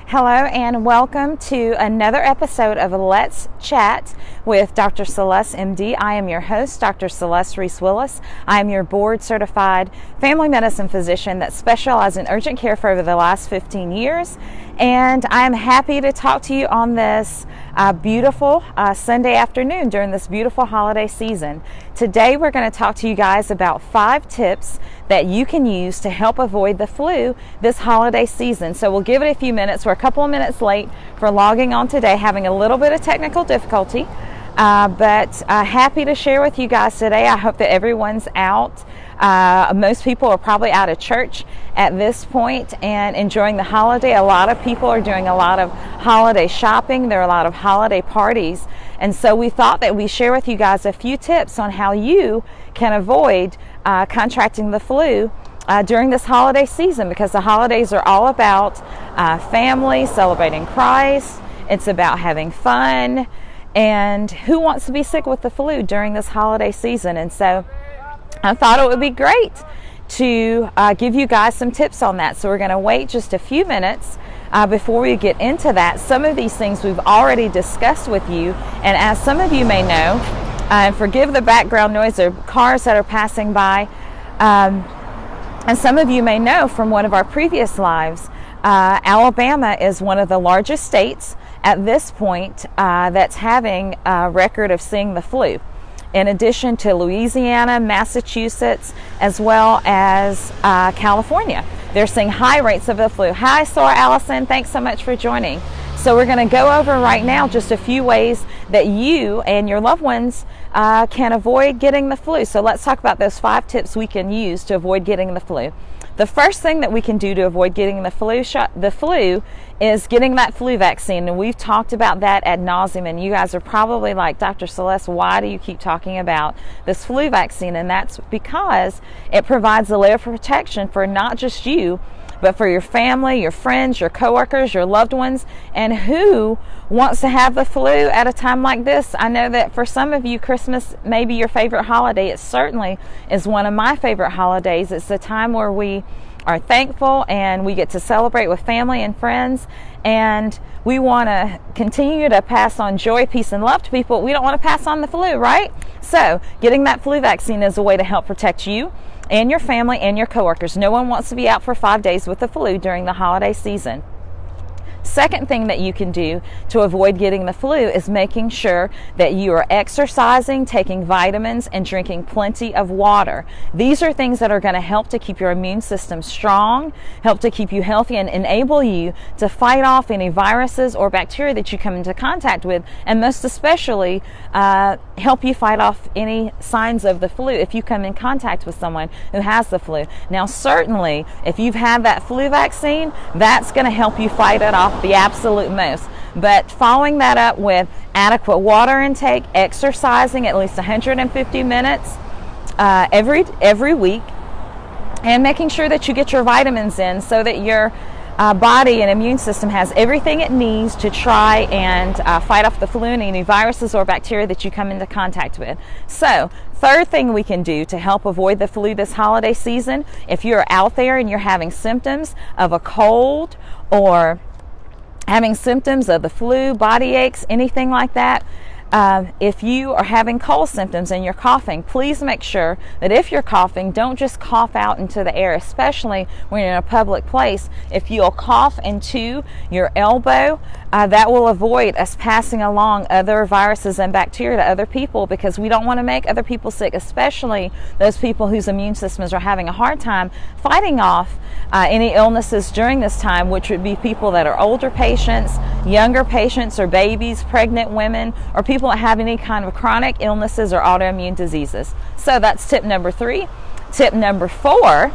Hello and welcome to another episode of Let's Chat with Dr. Celeste, MD. I am your host, Dr. Celeste Reese-Willis. I am your board-certified family medicine physician that specializes in urgent care for over the last 15 years. And I am happy to talk to you on this beautiful Sunday afternoon during this beautiful holiday season. Today we're going to talk to you guys about 5 tips that you can use to help avoid the flu this holiday season. So we'll give it a few minutes. We're a couple of minutes late for logging on today, having a little bit of technical difficulty, but happy to share with you guys today. I hope that everyone's out. Most people are probably out of church at this point and enjoying the holiday. A lot of people are doing a lot of holiday shopping. There are a lot of holiday parties. And so we thought that we share with you guys a few tips on how you can avoid contracting the flu during this holiday season, because the holidays are all about family, celebrating Christ. It's about having fun. And who wants to be sick with the flu during this holiday season? And so I thought it would be great to give you guys some tips on that. So we're going to wait just a few minutes before we get into that. Some of these things we've already discussed with you, and as some of you may know, and forgive the background noise, there are cars that are passing by, and some of you may know from one of our previous lives, Alabama is one of the largest states at this point that's having a record of seeing the flu, in addition to Louisiana, Massachusetts, as well as California. They're seeing high rates of the flu. Hi, Sarah Allison. Thanks so much for joining. So we're going to go over right now just a few ways that you and your loved ones can avoid getting the flu. So let's talk about those 5 tips we can use to avoid getting the flu. The first thing that we can do to avoid getting the flu is getting that flu vaccine. And we've talked about that ad nauseum. And you guys are probably like, Dr. Celeste, why do you keep talking about this flu vaccine? And that's because it provides a layer of protection for not just you, but for your family, your friends, your coworkers, your loved ones. And who wants to have the flu at a time like this? I know that for some of you, Christmas may be your favorite holiday. It certainly is one of my favorite holidays. It's the time where we are thankful and we get to celebrate with family and friends. And we want to continue to pass on joy, peace, and love to people. We don't want to pass on the flu, right? So getting that flu vaccine is a way to help protect you and your family and your coworkers. No one wants to be out for 5 days with the flu during the holiday season. Second thing that you can do to avoid getting the flu is making sure that you are exercising, taking vitamins, and drinking plenty of water. These are things that are going to help to keep your immune system strong, help to keep you healthy, and enable you to fight off any viruses or bacteria that you come into contact with, and most especially help you fight off any signs of the flu if you come in contact with someone who has the flu. Now, certainly, if you've had that flu vaccine, that's going to help you fight it off the absolute most. But following that up with adequate water intake, exercising at least 150 minutes every week, and making sure that you get your vitamins in so that your body and immune system has everything it needs to try and fight off the flu and any viruses or bacteria that you come into contact with. So, third thing we can do to help avoid the flu this holiday season, if you're out there and you're having symptoms of a cold or having symptoms of the flu, body aches, anything like that, if you are having cold symptoms and you're coughing, please make sure that if you're coughing, don't just cough out into the air, especially when you're in a public place. If you'll cough into your elbow, that will avoid us passing along other viruses and bacteria to other people, because we don't want to make other people sick, especially those people whose immune systems are having a hard time fighting off any illnesses during this time, which would be people that are older patients, younger patients, or babies, pregnant women, or people that have any kind of chronic illnesses or autoimmune diseases. So that's tip number 3. Tip number 4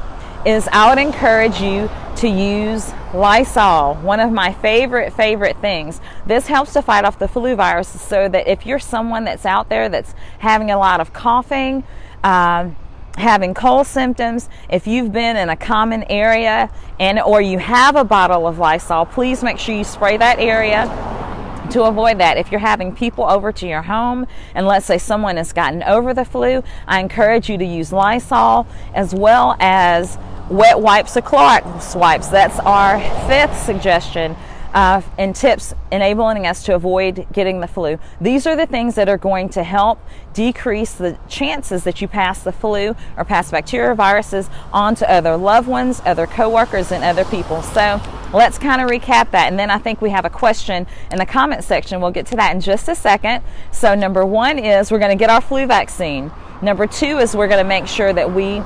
is I would encourage you to use Lysol, one of my favorite things. This helps to fight off the flu virus, so that if you're someone that's out there that's having a lot of coughing, having cold symptoms, if you've been in a common area or you have a bottle of Lysol, please make sure you spray that area to avoid that. If you're having people over to your home and let's say someone has gotten over the flu, I encourage you to use Lysol as well as wet wipes or Clorox wipes. That's our 5th suggestion and tips enabling us to avoid getting the flu. These are the things that are going to help decrease the chances that you pass the flu or pass bacteria or viruses on to other loved ones, other coworkers, and other people. So let's kind of recap that, and then I think we have a question in the comment section. We'll get to that in just a second. So number 1 is we're going to get our flu vaccine. Number 2 is we're going to make sure that we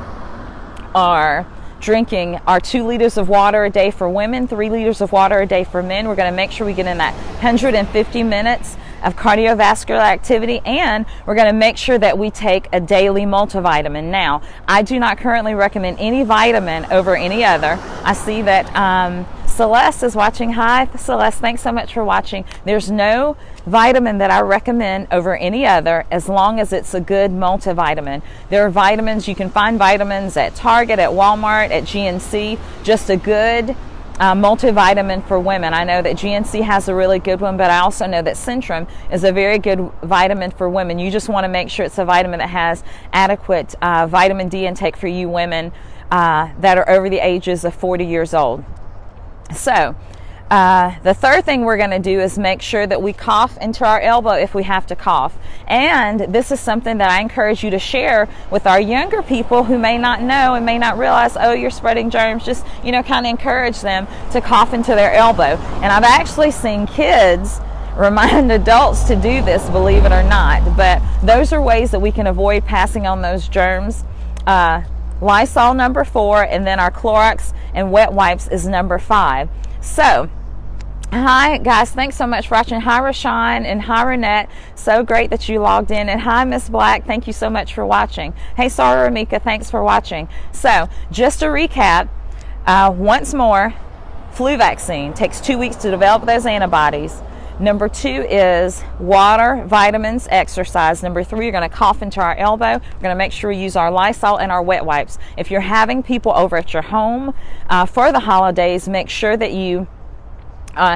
are drinking our 2 liters of water a day for women, 3 liters of water a day for men. We're going to make sure we get in that 150 minutes of cardiovascular activity, and we're going to make sure that we take a daily multivitamin. Now, I do not currently recommend any vitamin over any other. I see that Celeste is watching. Hi, Celeste. Thanks so much for watching. There's no vitamin that I recommend over any other as long as it's a good multivitamin. There are vitamins, you can find vitamins at Target, at Walmart, at GNC, just a good multivitamin for women. I know that GNC has a really good one, but I also know that Centrum is a very good vitamin for women. You just want to make sure it's a vitamin that has adequate vitamin D intake for you women that are over the ages of 40 years old. So the third thing we're going to do is make sure that we cough into our elbow if we have to cough. And this is something that I encourage you to share with our younger people who may not know and may not realize, oh, you're spreading germs. Just, kind of encourage them to cough into their elbow. And I've actually seen kids remind adults to do this, believe it or not. But those are ways that we can avoid passing on those germs. Lysol number 4, and then our Clorox and wet wipes is number 5. So, hi guys, thanks so much for watching. Hi Rashawn and hi Renette, so great that you logged in. And hi Miss Black, thank you so much for watching. Hey Sarah Ramika, thanks for watching. So, just to recap, once more, flu vaccine takes 2 weeks to develop those antibodies. Number 2 is water, vitamins, exercise. Number 3, you're going to cough into our elbow. We're going to make sure we use our Lysol and our wet wipes. If you're having people over at your home for the holidays, make sure that you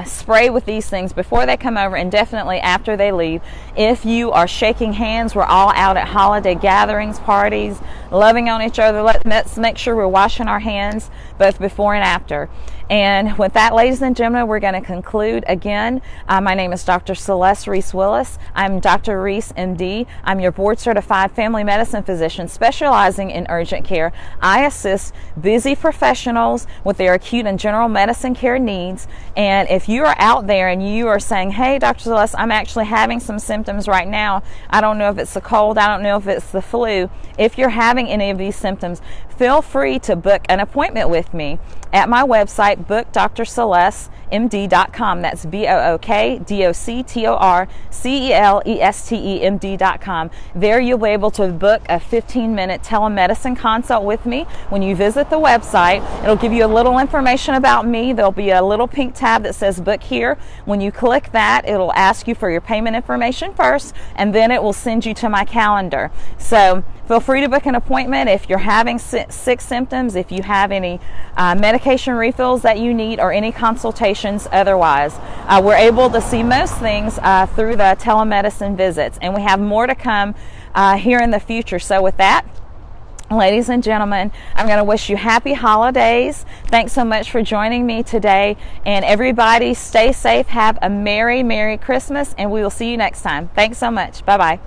spray with these things before they come over and definitely after they leave. If you are shaking hands, we're all out at holiday gatherings, parties, loving on each other. Let's make sure we're washing our hands both before and after. And with that, ladies and gentlemen, we're going to conclude again. My name is Dr. Celeste Reese Willis. I'm Dr. Reese, MD. I'm your board certified family medicine physician specializing in urgent care. I assist busy professionals with their acute and general medicine care needs. And if you are out there and you are saying, hey, Dr. Celeste, I'm actually having some symptoms right now. I don't know if it's the cold. I don't know if it's the flu. If you're having any of these symptoms, feel free to book an appointment with me at my website, bookdrcelestemd.com. That's bookdoctorcelestemd.com. There you'll be able to book a 15-minute telemedicine consult with me. When you visit the website, it'll give you a little information about me. There'll be a little pink tab that says book here. When you click that, it'll ask you for your payment information first, and then it will send you to my calendar. So feel free to book an appointment if you're having sick symptoms, if you have any medication refills that you need, or any consultations otherwise. We're able to see most things through the telemedicine visits, and we have more to come here in the future. So with that, ladies and gentlemen, I'm going to wish you happy holidays. Thanks so much for joining me today, and everybody stay safe. Have a Merry Christmas, and we will see you next time. Thanks so much. Bye-bye.